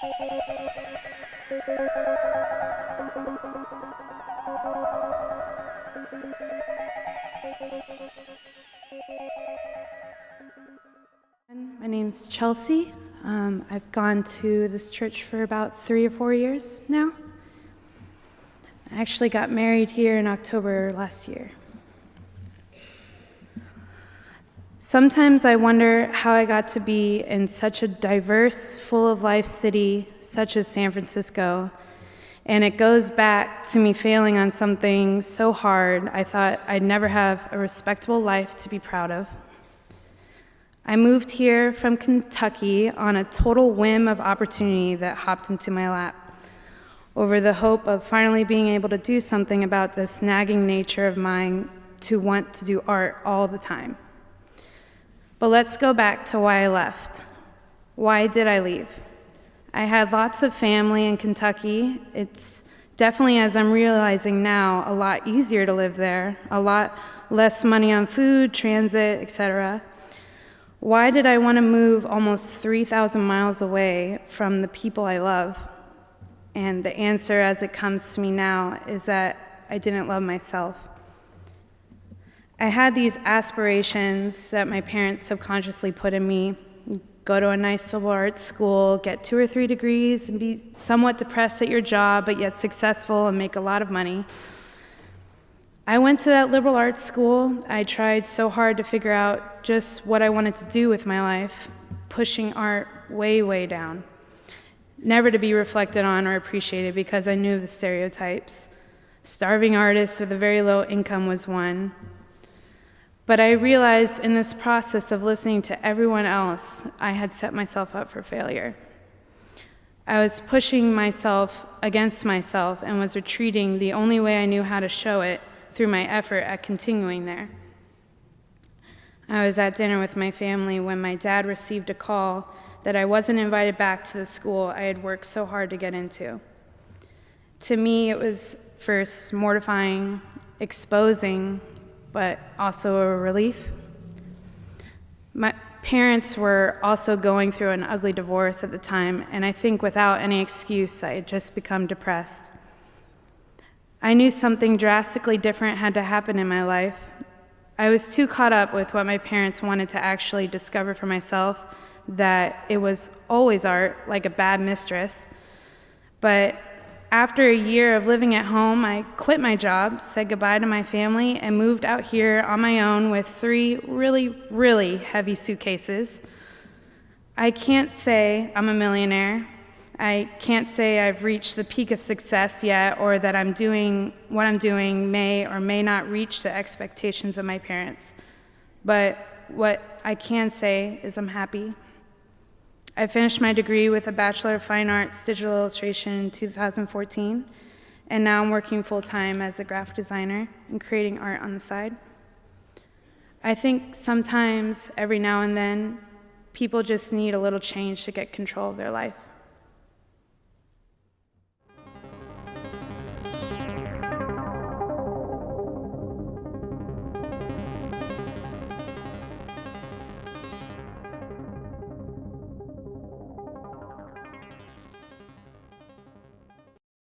My name's Chelsea. I've gone to this church for about 3 or 4 years now. I actually got married here in October last year. Sometimes I wonder how I got to be in such a diverse, full-of-life city such as San Francisco, and it goes back to me failing on something so hard I thought I'd never have a respectable life to be proud of. I moved here from Kentucky on a total whim of opportunity that hopped into my lap, over the hope of finally being able to do something about this nagging nature of mine to want to do art all the time. But let's go back to why I left. Why did I leave? I had lots of family in Kentucky. It's definitely, as I'm realizing now, a lot easier to live there, a lot less money on food, transit, etc. Why did I want to move almost 3,000 miles away from the people I love? And the answer as it comes to me now is that I didn't love myself. I had these aspirations that my parents subconsciously put in me: go to a nice liberal arts school, get 2 or 3 degrees, and be somewhat depressed at your job, but yet successful and make a lot of money. I went to that liberal arts school. I tried so hard to figure out just what I wanted to do with my life, pushing art way, way down, never to be reflected on or appreciated because I knew the stereotypes. Starving artist with a very low income was one. But I realized in this process of listening to everyone else, I had set myself up for failure. I was pushing myself against myself and was retreating the only way I knew how to show it, through my effort at continuing there. I was at dinner with my family when my dad received a call that I wasn't invited back to the school I had worked so hard to get into. To me, it was first mortifying, exposing, but also a relief. My parents were also going through an ugly divorce at the time, and I think without any excuse, I had just become depressed. I knew something drastically different had to happen in my life. I was too caught up with what my parents wanted to actually discover for myself, that it was always art, like a bad mistress. But after a year of living at home, I quit my job, said goodbye to my family, and moved out here on my own with 3 really, really heavy suitcases. I can't say I'm a millionaire. I can't say I've reached the peak of success yet, or that what I'm doing may or may not reach the expectations of my parents. But what I can say is I'm happy. I finished my degree with a Bachelor of Fine Arts Digital Illustration in 2014, and now I'm working full-time as a graphic designer and creating art on the side. I think sometimes, every now and then, people just need a little change to get control of their life.